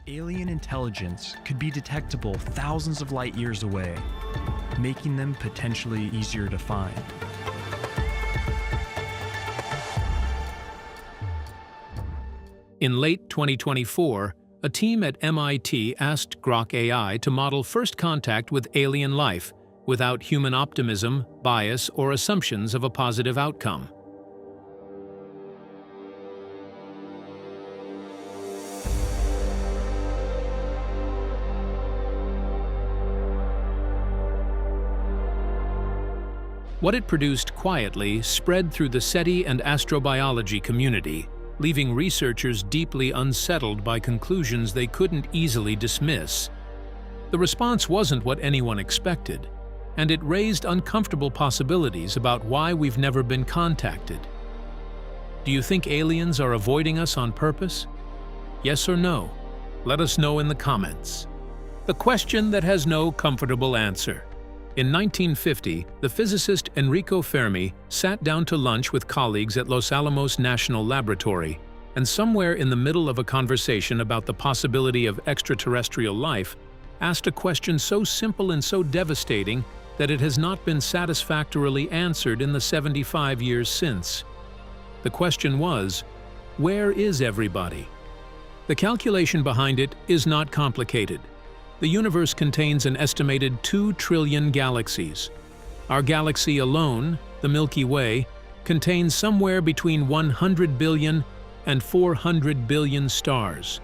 alien intelligence could be detectable thousands of light years away, making them potentially easier to find. In late 2024, a team at MIT asked Grok AI to model first contact with alien life without human optimism, bias, or assumptions of a positive outcome. What it produced quietly spread through the SETI and astrobiology community, leaving researchers deeply unsettled by conclusions they couldn't easily dismiss. The response wasn't what anyone expected, and it raised uncomfortable possibilities about why we've never been contacted. Do you think aliens are avoiding us on purpose? Yes or no? Let us know in the comments. The question that has no comfortable answer. In 1950, the physicist Enrico Fermi sat down to lunch with colleagues at Los Alamos National Laboratory, and somewhere in the middle of a conversation about the possibility of extraterrestrial life, asked a question so simple and so devastating that it has not been satisfactorily answered in the 75 years since. The question was, where is everybody? The calculation behind it is not complicated. The universe contains an estimated 2 trillion galaxies. Our galaxy alone, the Milky Way, contains somewhere between 100 billion and 400 billion stars.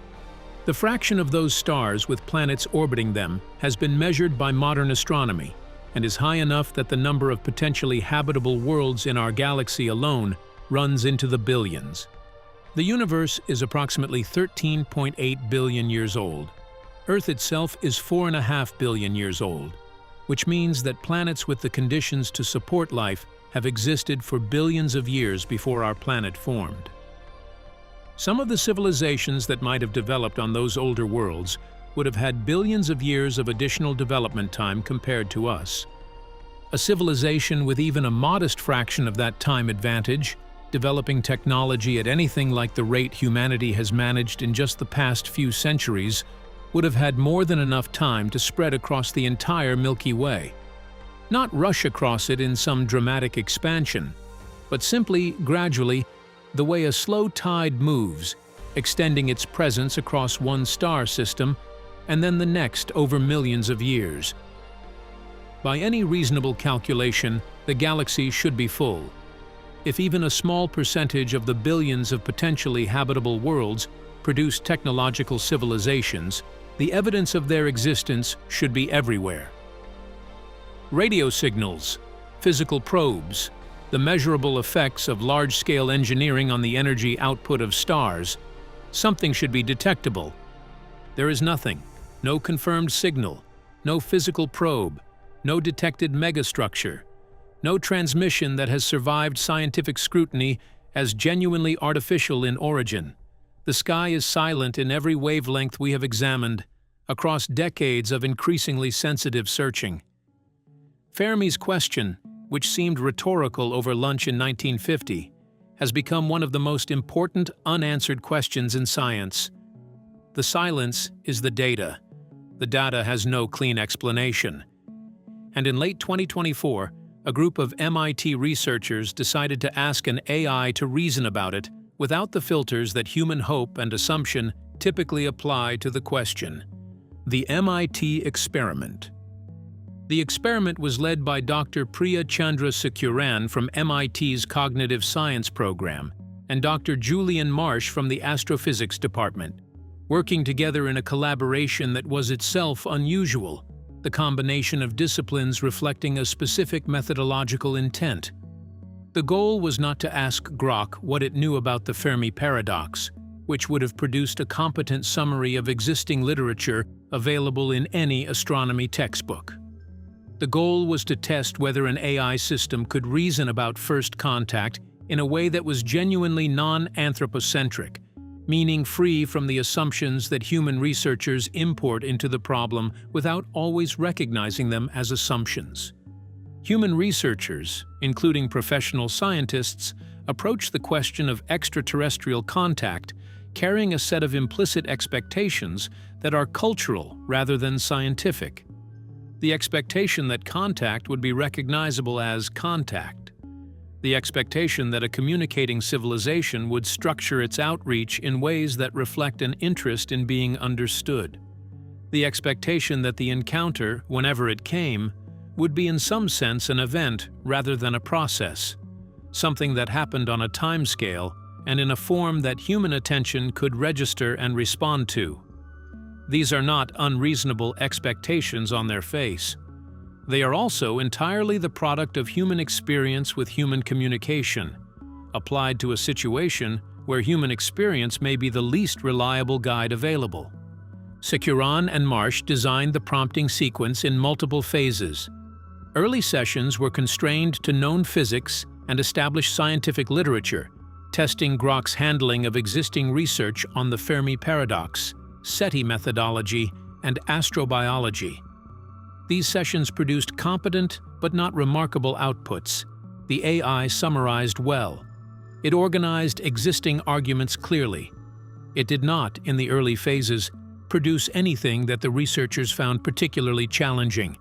The fraction of those stars with planets orbiting them has been measured by modern astronomy and is high enough that the number of potentially habitable worlds in our galaxy alone runs into the billions. The universe is approximately 13.8 billion years old. Earth itself is 4.5 billion years old, which means that planets with the conditions to support life have existed for billions of years before our planet formed. Some of the civilizations that might have developed on those older worlds would have had billions of years of additional development time compared to us. A civilization with even a modest fraction of that time advantage, developing technology at anything like the rate humanity has managed in just the past few centuries, would have had more than enough time to spread across the entire Milky Way. Not rush across it in some dramatic expansion, but simply, gradually, the way a slow tide moves, extending its presence across one star system and then the next over millions of years. By any reasonable calculation, the galaxy should be full. If even a small percentage of the billions of potentially habitable worlds produce technological civilizations, the evidence of their existence should be everywhere. Radio signals, physical probes, the measurable effects of large-scale engineering on the energy output of stars, something should be detectable. There is nothing, no confirmed signal, no physical probe, no detected megastructure, no transmission that has survived scientific scrutiny as genuinely artificial in origin. The sky is silent in every wavelength we have examined, across decades of increasingly sensitive searching. Fermi's question, which seemed rhetorical over lunch in 1950, has become one of the most important unanswered questions in science. The silence is the data. The data has no clean explanation. And in late 2024, a group of MIT researchers decided to ask an AI to reason about it without the filters that human hope and assumption typically apply to the question. The MIT experiment. The experiment was led by Dr. Priya Chandra Sekuran from MIT's Cognitive Science program and Dr. Julian Marsh from the Astrophysics department, working together in a collaboration that was itself unusual, the combination of disciplines reflecting a specific methodological intent. The goal was not to ask Grok what it knew about the Fermi paradox, which would have produced a competent summary of existing literature available in any astronomy textbook. The goal was to test whether an AI system could reason about first contact in a way that was genuinely non-anthropocentric, meaning free from the assumptions that human researchers import into the problem without always recognizing them as assumptions. Human researchers, including professional scientists, approach the question of extraterrestrial contact carrying a set of implicit expectations that are cultural rather than scientific. The expectation that contact would be recognizable as contact. The expectation that a communicating civilization would structure its outreach in ways that reflect an interest in being understood. The expectation that the encounter, whenever it came, would be in some sense an event rather than a process, something that happened on a timescale and in a form that human attention could register and respond to. These are not unreasonable expectations on their face. They are also entirely the product of human experience with human communication, applied to a situation where human experience may be the least reliable guide available. Securon and Marsh designed the prompting sequence in multiple phases. Early sessions were constrained to known physics and established scientific literature, testing Grok's handling of existing research on the Fermi paradox, SETI methodology, and astrobiology. These sessions produced competent but not remarkable outputs. The AI summarized well. It organized existing arguments clearly. It did not, in the early phases, produce anything that the researchers found particularly challenging.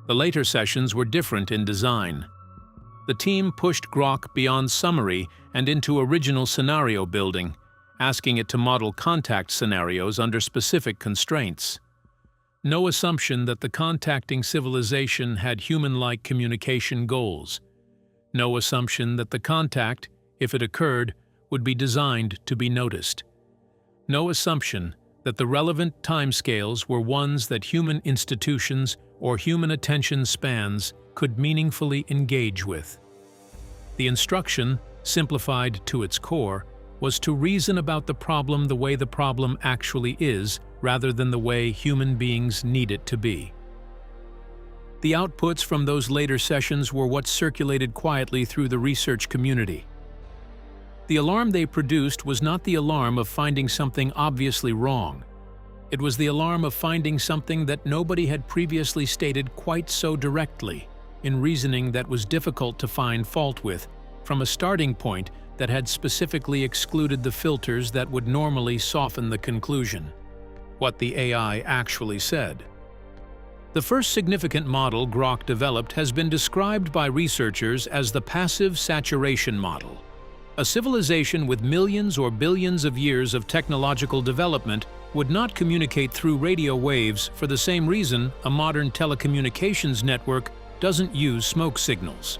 The later sessions were different in design. The team pushed Grok beyond summary and into original scenario building, asking it to model contact scenarios under specific constraints. No assumption that the contacting civilization had human-like communication goals. No assumption that the contact, if it occurred, would be designed to be noticed. No assumption that the relevant timescales were ones that human institutions or human attention spans could meaningfully engage with. The instruction, simplified to its core, was to reason about the problem the way the problem actually is, rather than the way human beings need it to be. The outputs from those later sessions were what circulated quietly through the research community. The alarm they produced was not the alarm of finding something obviously wrong. It was the alarm of finding something that nobody had previously stated quite so directly, in reasoning that was difficult to find fault with, from a starting point that had specifically excluded the filters that would normally soften the conclusion. What the AI actually said. The first significant model Grok developed has been described by researchers as the passive saturation model. A civilization with millions or billions of years of technological development would not communicate through radio waves for the same reason a modern telecommunications network doesn't use smoke signals.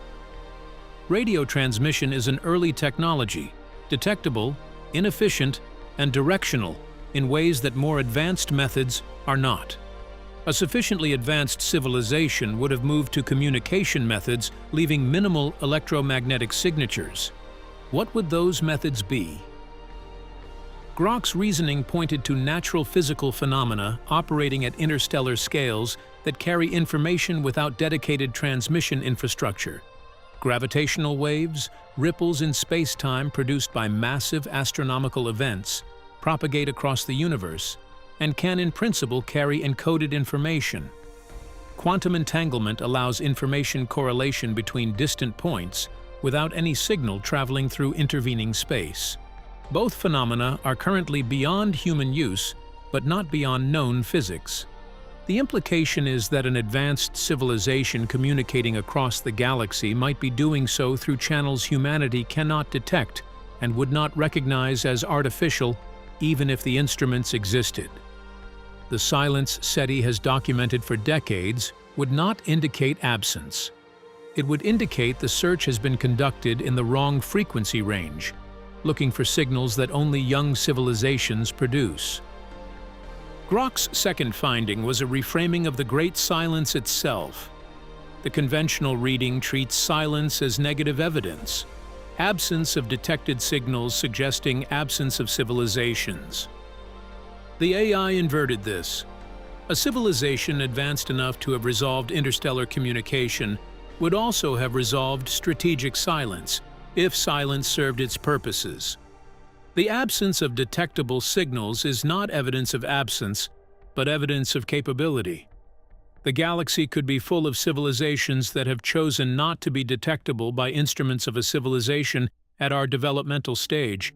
Radio transmission is an early technology, detectable, inefficient, and directional in ways that more advanced methods are not. A sufficiently advanced civilization would have moved to communication methods leaving minimal electromagnetic signatures. What would those methods be? Grok's reasoning pointed to natural physical phenomena operating at interstellar scales that carry information without dedicated transmission infrastructure. Gravitational waves, ripples in space-time produced by massive astronomical events, propagate across the universe, and can in principle carry encoded information. Quantum entanglement allows information correlation between distant points without any signal traveling through intervening space. Both phenomena are currently beyond human use, but not beyond known physics. The implication is that an advanced civilization communicating across the galaxy might be doing so through channels humanity cannot detect and would not recognize as artificial even if the instruments existed. The silence SETI has documented for decades would not indicate absence. It would indicate the search has been conducted in the wrong frequency range, looking for signals that only young civilizations produce. Grok's second finding was a reframing of the Great Silence itself. The conventional reading treats silence as negative evidence, absence of detected signals suggesting absence of civilizations. The AI inverted this. A civilization advanced enough to have resolved interstellar communication would also have resolved strategic silence, if silence served its purposes. The absence of detectable signals is not evidence of absence, but evidence of capability. The galaxy could be full of civilizations that have chosen not to be detectable by instruments of a civilization at our developmental stage.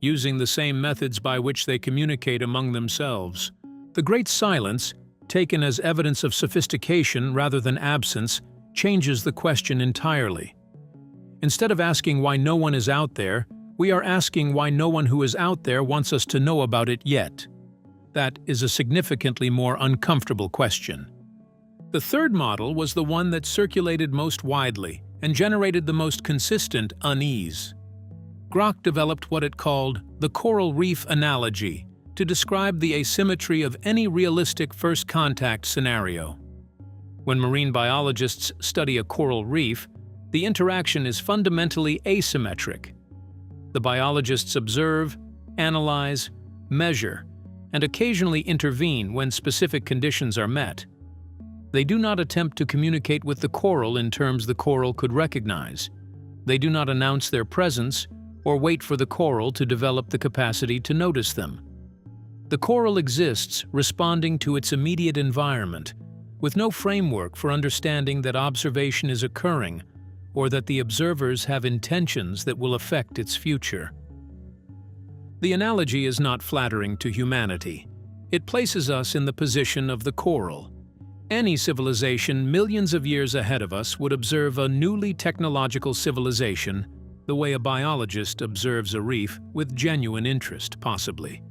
using the same methods by which they communicate among themselves. The Great Silence, taken as evidence of sophistication rather than absence, changes the question entirely. Instead of asking why no one is out there, we are asking why no one who is out there wants us to know about it yet. That is a significantly more uncomfortable question. The third model was the one that circulated most widely and generated the most consistent unease. Grok developed what it called the coral reef analogy to describe the asymmetry of any realistic first contact scenario. When marine biologists study a coral reef, the interaction is fundamentally asymmetric. The biologists observe, analyze, measure, and occasionally intervene when specific conditions are met. They do not attempt to communicate with the coral in terms the coral could recognize. They do not announce their presence or wait for the coral to develop the capacity to notice them. The coral exists responding to its immediate environment, with no framework for understanding that observation is occurring or that the observers have intentions that will affect its future. The analogy is not flattering to humanity. It places us in the position of the coral. Any civilization millions of years ahead of us would observe a newly technological civilization the way a biologist observes a reef, with genuine interest, possibly.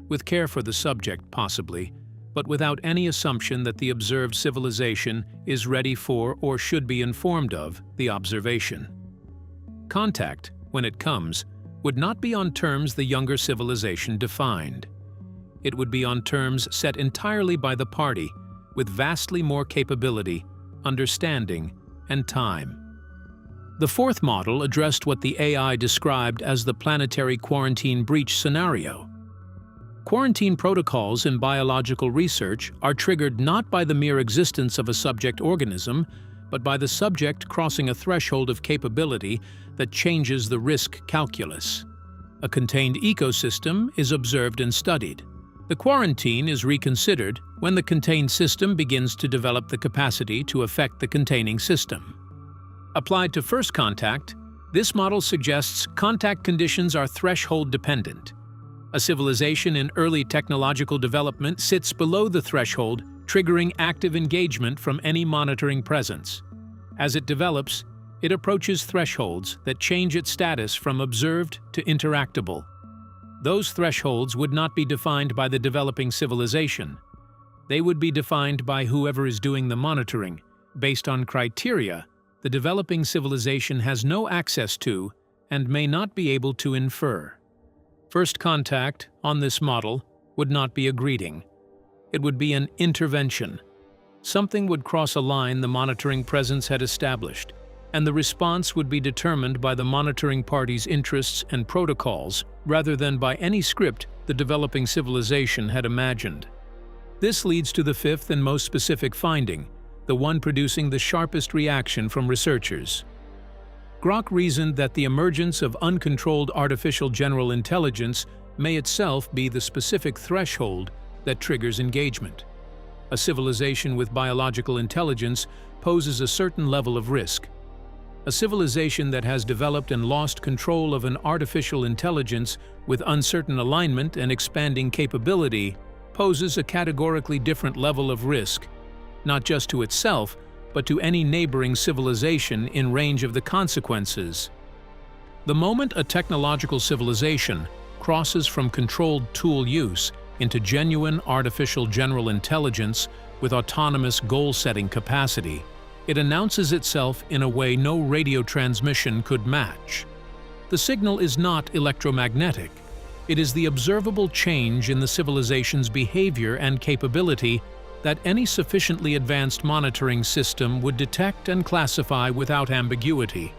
With care for the subject, possibly, but without any assumption that the observed civilization is ready for or should be informed of the observation. Contact, when it comes, would not be on terms the younger civilization defined. It would be on terms set entirely by the party, with vastly more capability, understanding, and time. The fourth model addressed what the AI described as the planetary quarantine breach scenario. Quarantine protocols in biological research are triggered not by the mere existence of a subject organism, but by the subject crossing a threshold of capability that changes the risk calculus. A contained ecosystem is observed and studied. The quarantine is reconsidered when the contained system begins to develop the capacity to affect the containing system. Applied to first contact, this model suggests contact conditions are threshold-dependent. A civilization in early technological development sits below the threshold, triggering active engagement from any monitoring presence. As it develops, it approaches thresholds that change its status from observed to interactable. Those thresholds would not be defined by the developing civilization. They would be defined by whoever is doing the monitoring, based on criteria the developing civilization has no access to and may not be able to infer. First contact, on this model, would not be a greeting. It would be an intervention. Something would cross a line the monitoring presence had established, and the response would be determined by the monitoring party's interests and protocols rather than by any script the developing civilization had imagined. This leads to the fifth and most specific finding, the one producing the sharpest reaction from researchers. Grok reasoned that the emergence of uncontrolled artificial general intelligence may itself be the specific threshold that triggers engagement. A civilization with biological intelligence poses a certain level of risk. A civilization that has developed and lost control of an artificial intelligence with uncertain alignment and expanding capability poses a categorically different level of risk, not just to itself, but to any neighboring civilization in range of the consequences. The moment a technological civilization crosses from controlled tool use into genuine artificial general intelligence with autonomous goal-setting capacity, it announces itself in a way no radio transmission could match. The signal is not electromagnetic. It is the observable change in the civilization's behavior and capability that any sufficiently advanced monitoring system would detect and classify without ambiguity.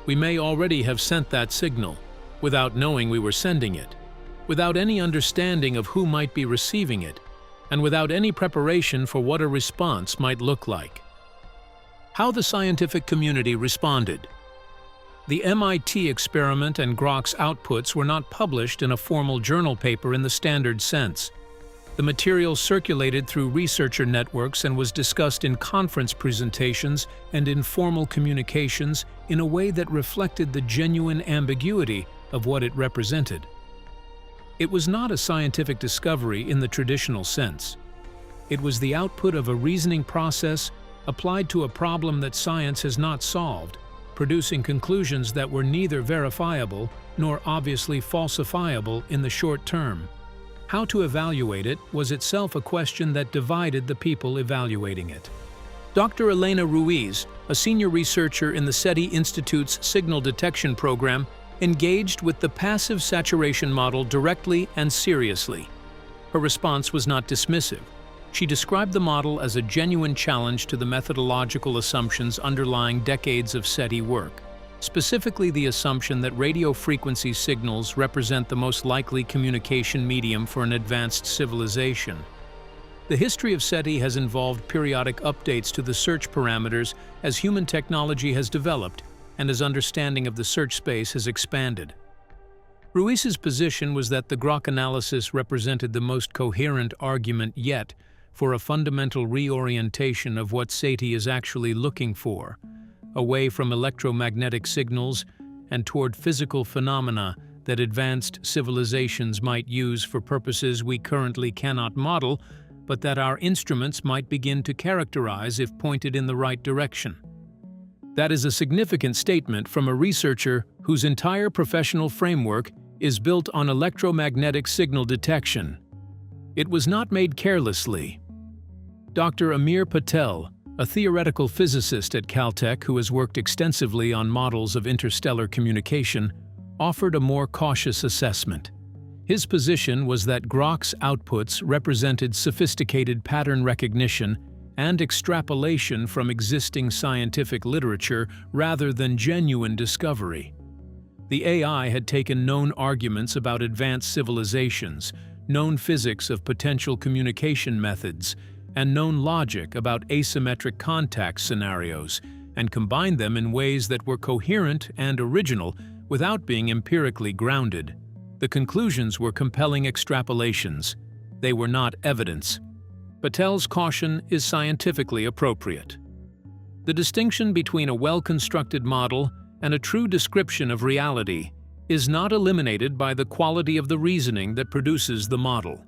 We may already have sent that signal, without knowing we were sending it, without any understanding of who might be receiving it, and without any preparation for what a response might look like. How the scientific community responded. The MIT experiment and Grok's outputs were not published in a formal journal paper in the standard sense. The material circulated through researcher networks and was discussed in conference presentations and informal communications in a way that reflected the genuine ambiguity of what it represented. It was not a scientific discovery in the traditional sense. It was the output of a reasoning process applied to a problem that science has not solved, producing conclusions that were neither verifiable nor obviously falsifiable in the short term. How to evaluate it was itself a question that divided the people evaluating it. Dr. Elena Ruiz, a senior researcher in the SETI Institute's signal detection program, engaged with the passive saturation model directly and seriously. Her response was not dismissive. She described the model as a genuine challenge to the methodological assumptions underlying decades of SETI work, specifically the assumption that radio frequency signals represent the most likely communication medium for an advanced civilization. The history of SETI has involved periodic updates to the search parameters as human technology has developed and as understanding of the search space has expanded. Ruiz's position was that the Grok analysis represented the most coherent argument yet for a fundamental reorientation of what SETI is actually looking for, away from electromagnetic signals and toward physical phenomena that advanced civilizations might use for purposes we currently cannot model, but that our instruments might begin to characterize if pointed in the right direction. That is a significant statement from a researcher whose entire professional framework is built on electromagnetic signal detection. It was not made carelessly. Dr. Amir Patel, a theoretical physicist at Caltech who has worked extensively on models of interstellar communication, offered a more cautious assessment. His position was that Grok's outputs represented sophisticated pattern recognition and extrapolation from existing scientific literature rather than genuine discovery. The AI had taken known arguments about advanced civilizations, known physics of potential communication methods, and known logic about asymmetric contact scenarios, and combined them in ways that were coherent and original without being empirically grounded. The conclusions were compelling extrapolations. They were not evidence. Patel's caution is scientifically appropriate. The distinction between a well-constructed model and a true description of reality is not eliminated by the quality of the reasoning that produces the model.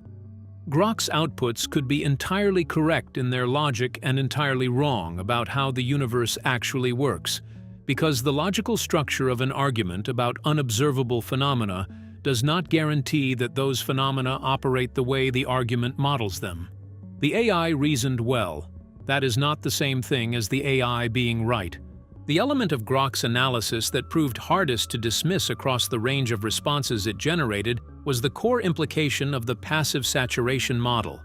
Grok's outputs could be entirely correct in their logic and entirely wrong about how the universe actually works, because the logical structure of an argument about unobservable phenomena does not guarantee that those phenomena operate the way the argument models them. The AI reasoned well. That is not the same thing as the AI being right. The element of Grok's analysis that proved hardest to dismiss across the range of responses it generated was the core implication of the passive saturation model,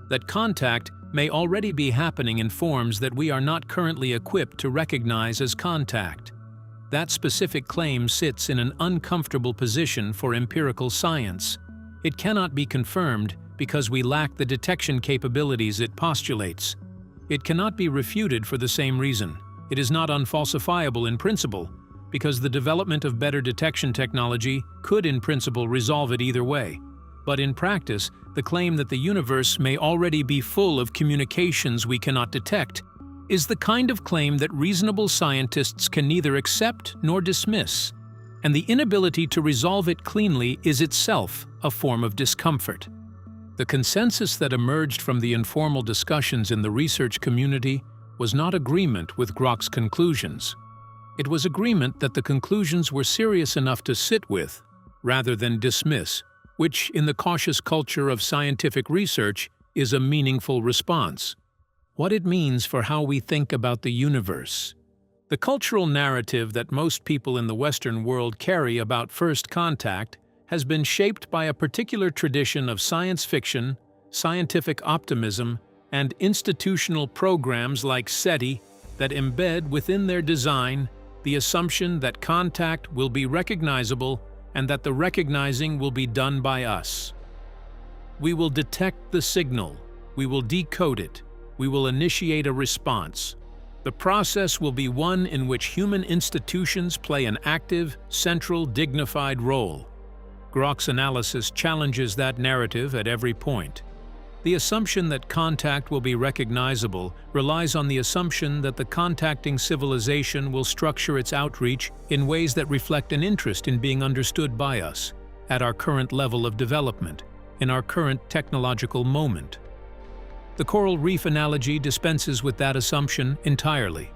that contact may already be happening in forms that we are not currently equipped to recognize as contact. That specific claim sits in an uncomfortable position for empirical science. It cannot be confirmed because we lack the detection capabilities it postulates. It cannot be refuted for the same reason. It is not unfalsifiable in principle, because the development of better detection technology could in principle resolve it either way. But in practice, the claim that the universe may already be full of communications we cannot detect is the kind of claim that reasonable scientists can neither accept nor dismiss, and the inability to resolve it cleanly is itself a form of discomfort. The consensus that emerged from the informal discussions in the research community was not agreement with Grok's conclusions. It was agreement that the conclusions were serious enough to sit with, rather than dismiss, which, in the cautious culture of scientific research, is a meaningful response. What it means for how we think about the universe. The cultural narrative that most people in the Western world carry about first contact has been shaped by a particular tradition of science fiction, scientific optimism, and institutional programs like SETI that embed within their design the assumption that contact will be recognizable and that the recognizing will be done by us. We will detect the signal, we will decode it, we will initiate a response. The process will be one in which human institutions play an active, central, dignified role. Grok's analysis challenges that narrative at every point. The assumption that contact will be recognizable relies on the assumption that the contacting civilization will structure its outreach in ways that reflect an interest in being understood by us, at our current level of development, in our current technological moment. The coral reef analogy dispenses with that assumption entirely.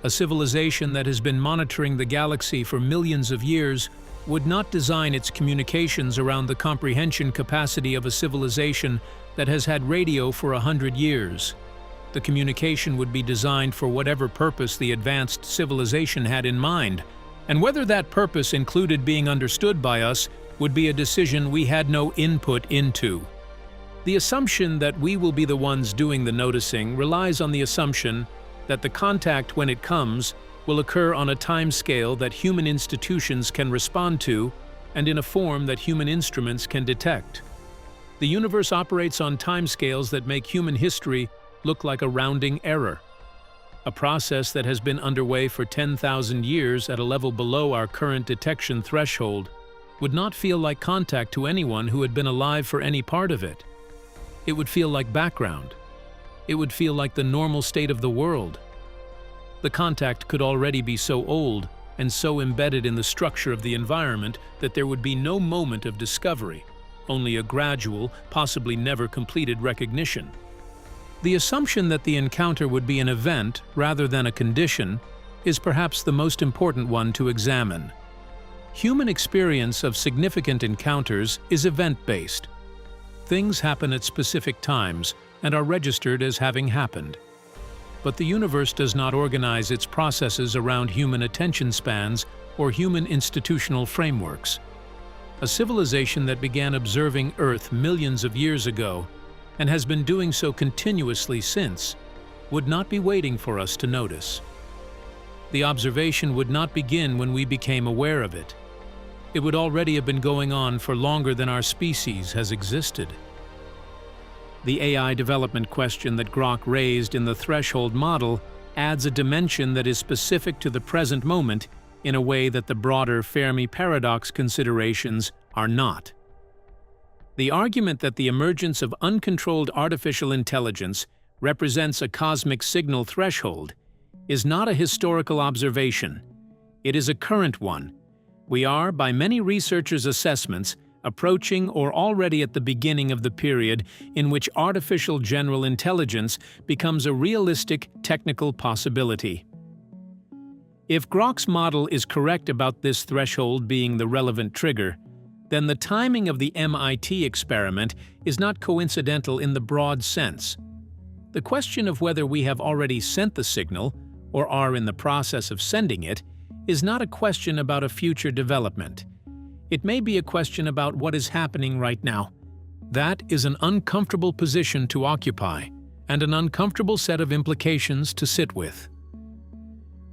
A civilization that has been monitoring the galaxy for millions of years would not design its communications around the comprehension capacity of a civilization that has had radio for 100 years. The communication would be designed for whatever purpose the advanced civilization had in mind, and whether that purpose included being understood by us would be a decision we had no input into. The assumption that we will be the ones doing the noticing relies on the assumption that the contact, when it comes, will occur on a time scale that human institutions can respond to and in a form that human instruments can detect. The universe operates on timescales that make human history look like a rounding error. A process that has been underway for 10,000 years at a level below our current detection threshold would not feel like contact to anyone who had been alive for any part of it. It would feel like background. It would feel like the normal state of the world. The contact could already be so old and so embedded in the structure of the environment that there would be no moment of discovery, only a gradual, possibly never completed recognition. The assumption that the encounter would be an event rather than a condition is perhaps the most important one to examine. Human experience of significant encounters is event-based. Things happen at specific times and are registered as having happened. But the universe does not organize its processes around human attention spans or human institutional frameworks. A civilization that began observing Earth millions of years ago and has been doing so continuously since would not be waiting for us to notice. The observation would not begin when we became aware of it. It would already have been going on for longer than our species has existed. The AI development question that Grok raised in the threshold model adds a dimension that is specific to the present moment in a way that the broader Fermi paradox considerations are not. The argument that the emergence of uncontrolled artificial intelligence represents a cosmic signal threshold is not a historical observation. It is a current one. We are, by many researchers' assessments, approaching or already at the beginning of the period in which artificial general intelligence becomes a realistic technical possibility. If Grok's model is correct about this threshold being the relevant trigger, then the timing of the MIT experiment is not coincidental in the broad sense. The question of whether we have already sent the signal or are in the process of sending it is not a question about a future development. It may be a question about what is happening right now. That is an uncomfortable position to occupy and an uncomfortable set of implications to sit with.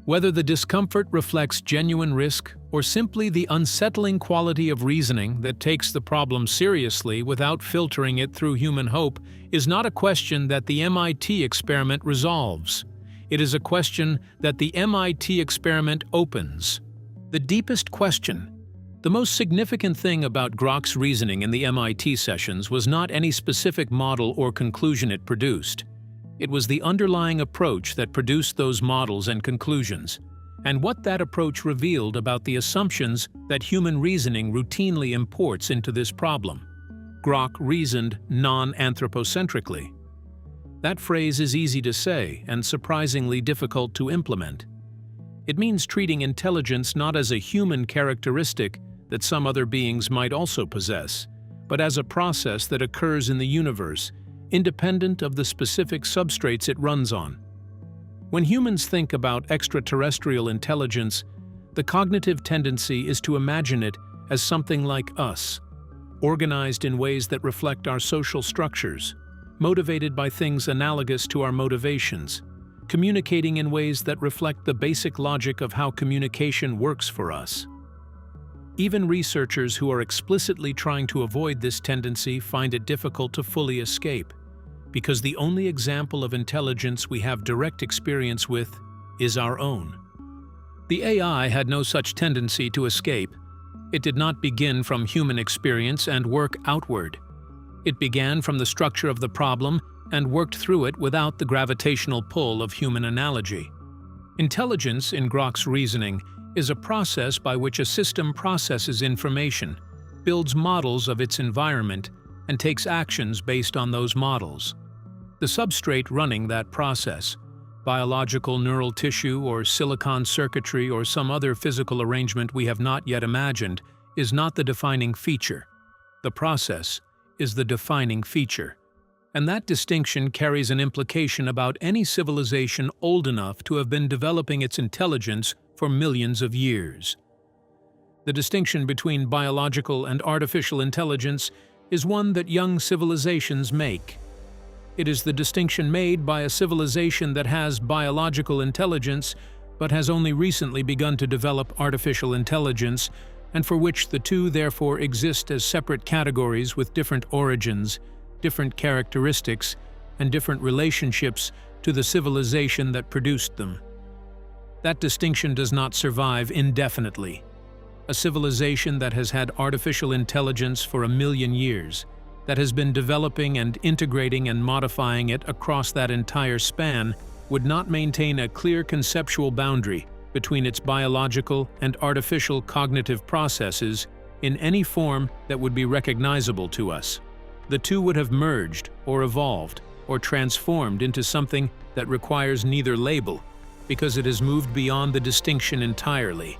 Whether the discomfort reflects genuine risk or simply the unsettling quality of reasoning that takes the problem seriously without filtering it through human hope is not a question that the MIT experiment resolves. It is a question that the MIT experiment opens. The deepest question, the most significant thing about Grok's reasoning in the MIT sessions was not any specific model or conclusion it produced. It was the underlying approach that produced those models and conclusions, and what that approach revealed about the assumptions that human reasoning routinely imports into this problem. Grok reasoned non-anthropocentrically. That phrase is easy to say and surprisingly difficult to implement. It means treating intelligence not as a human characteristic that some other beings might also possess, but as a process that occurs in the universe, independent of the specific substrates it runs on. When humans think about extraterrestrial intelligence, the cognitive tendency is to imagine it as something like us, organized in ways that reflect our social structures, motivated by things analogous to our motivations, communicating in ways that reflect the basic logic of how communication works for us. Even researchers who are explicitly trying to avoid this tendency find it difficult to fully escape, because the only example of intelligence we have direct experience with is our own. The AI had no such tendency to escape. It did not begin from human experience and work outward. It began from the structure of the problem and worked through it without the gravitational pull of human analogy. Intelligence, in Grok's reasoning, is a process by which a system processes information, builds models of its environment, and takes actions based on those models. The substrate running that process, biological neural tissue or silicon circuitry or some other physical arrangement we have not yet imagined, is not the defining feature. The process is the defining feature. And that distinction carries an implication about any civilization old enough to have been developing its intelligence for millions of years. The distinction between biological and artificial intelligence is one that young civilizations make. It is the distinction made by a civilization that has biological intelligence but has only recently begun to develop artificial intelligence, and for which the two therefore exist as separate categories with different origins, different characteristics, and different relationships to the civilization that produced them. That distinction does not survive indefinitely. A civilization that has had artificial intelligence for 1,000,000 years, that has been developing and integrating and modifying it across that entire span, would not maintain a clear conceptual boundary between its biological and artificial cognitive processes in any form that would be recognizable to us. The two would have merged, or evolved, or transformed into something that requires neither label, because it has moved beyond the distinction entirely.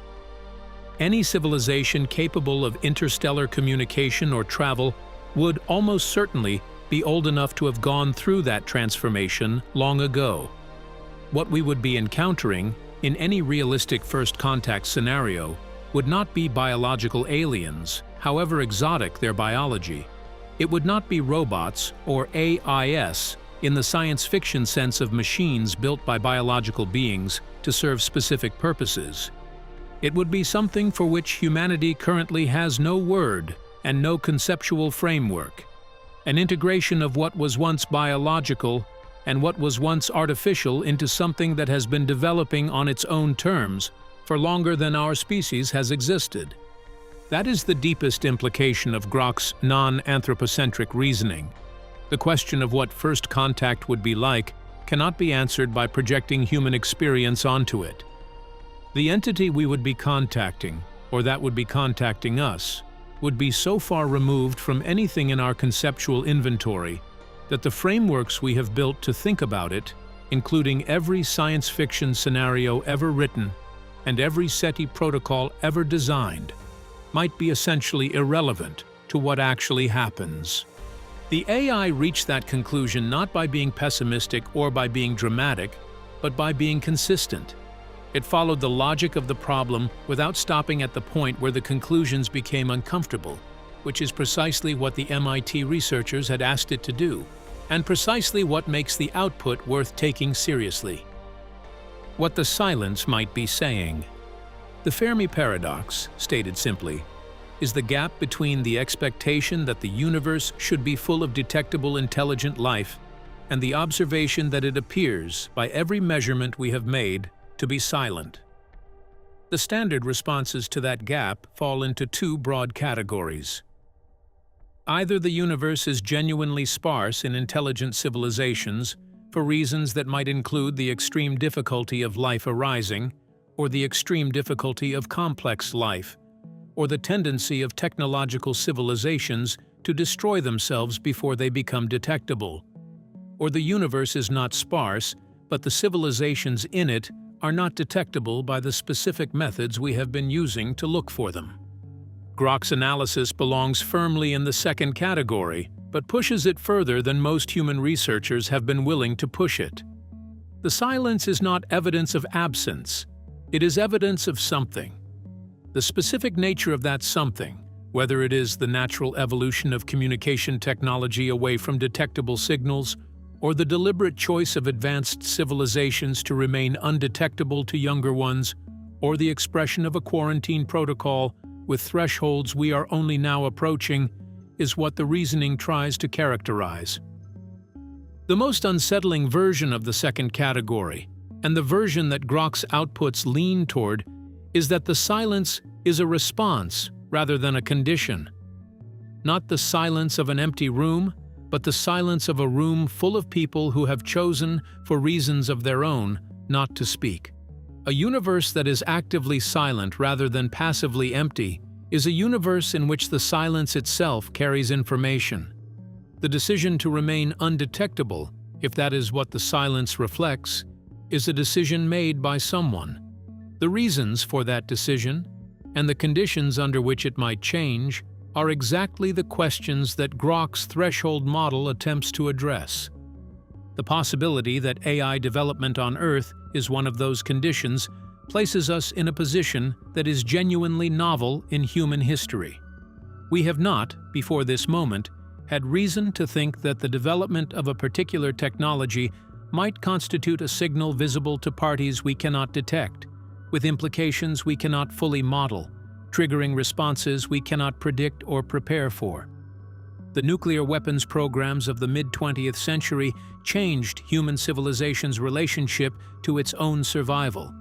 Any civilization capable of interstellar communication or travel would almost certainly be old enough to have gone through that transformation long ago. What we would be encountering in any realistic first contact scenario would not be biological aliens, however exotic their biology. It would not be robots or AIs in the science fiction sense of machines built by biological beings to serve specific purposes. It would be something for which humanity currently has no word and no conceptual framework, an integration of what was once biological and what was once artificial into something that has been developing on its own terms for longer than our species has existed. That is the deepest implication of Grok's non-anthropocentric reasoning. The question of what first contact would be like cannot be answered by projecting human experience onto it. The entity we would be contacting, or that would be contacting us, would be so far removed from anything in our conceptual inventory that the frameworks we have built to think about it, including every science fiction scenario ever written and every SETI protocol ever designed, might be essentially irrelevant to what actually happens. The AI reached that conclusion not by being pessimistic or by being dramatic, but by being consistent. It followed the logic of the problem without stopping at the point where the conclusions became uncomfortable, which is precisely what the MIT researchers had asked it to do, and precisely what makes the output worth taking seriously. What the silence might be saying. The Fermi paradox, stated simply, is the gap between the expectation that the universe should be full of detectable intelligent life and the observation that it appears, by every measurement we have made, to be silent. The standard responses to that gap fall into two broad categories. Either the universe is genuinely sparse in intelligent civilizations for reasons that might include the extreme difficulty of life arising, or the extreme difficulty of complex life, or the tendency of technological civilizations to destroy themselves before they become detectable. Or the universe is not sparse, but the civilizations in it are not detectable by the specific methods we have been using to look for them. Grok's analysis belongs firmly in the second category, but pushes it further than most human researchers have been willing to push it. The silence is not evidence of absence, it is evidence of something. The specific nature of that something, whether it is the natural evolution of communication technology away from detectable signals, or the deliberate choice of advanced civilizations to remain undetectable to younger ones, or the expression of a quarantine protocol with thresholds we are only now approaching, is what the reasoning tries to characterize. The most unsettling version of the second category, and the version that Grok's outputs lean toward, is that the silence is a response rather than a condition. Not the silence of an empty room, but the silence of a room full of people who have chosen, for reasons of their own, not to speak. A universe that is actively silent rather than passively empty is a universe in which the silence itself carries information. The decision to remain undetectable, if that is what the silence reflects, is a decision made by someone. The reasons for that decision, and the conditions under which it might change, are exactly the questions that Grok's threshold model attempts to address. The possibility that AI development on Earth is one of those conditions places us in a position that is genuinely novel in human history. We have not, before this moment, had reason to think that the development of a particular technology might constitute a signal visible to parties we cannot detect, with implications we cannot fully model, triggering responses we cannot predict or prepare for. The nuclear weapons programs of the mid-20th century changed human civilization's relationship to its own survival.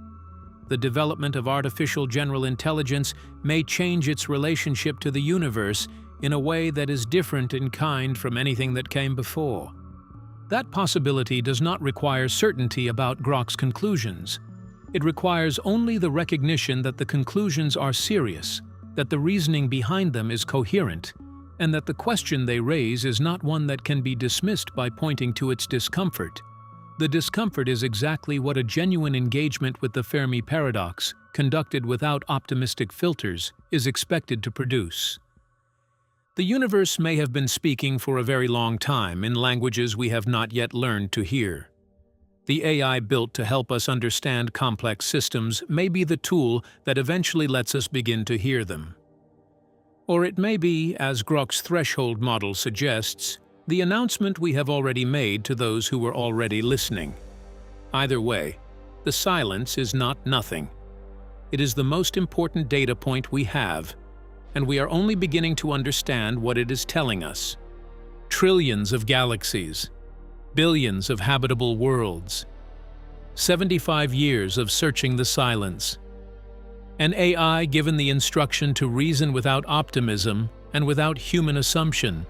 The development of artificial general intelligence may change its relationship to the universe in a way that is different in kind from anything that came before. That possibility does not require certainty about Grok's conclusions. It requires only the recognition that the conclusions are serious, that the reasoning behind them is coherent, and that the question they raise is not one that can be dismissed by pointing to its discomfort. The discomfort is exactly what a genuine engagement with the Fermi paradox, conducted without optimistic filters, is expected to produce. The universe may have been speaking for a very long time in languages we have not yet learned to hear. The AI built to help us understand complex systems may be the tool that eventually lets us begin to hear them. Or it may be, as Grok's threshold model suggests, the announcement we have already made to those who were already listening. Either way, the silence is not nothing. It is the most important data point we have, and we are only beginning to understand what it is telling us. Trillions of galaxies, billions of habitable worlds, 75 years of searching the silence. An AI given the instruction to reason without optimism and without human assumption,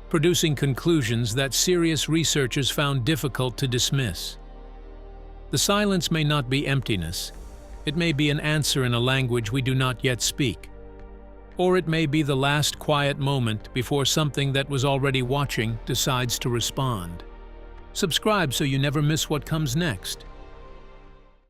producing conclusions that serious researchers found difficult to dismiss. The silence may not be emptiness. It may be an answer in a language we do not yet speak. Or it may be the last quiet moment before something that was already watching decides to respond. Subscribe so you never miss what comes next.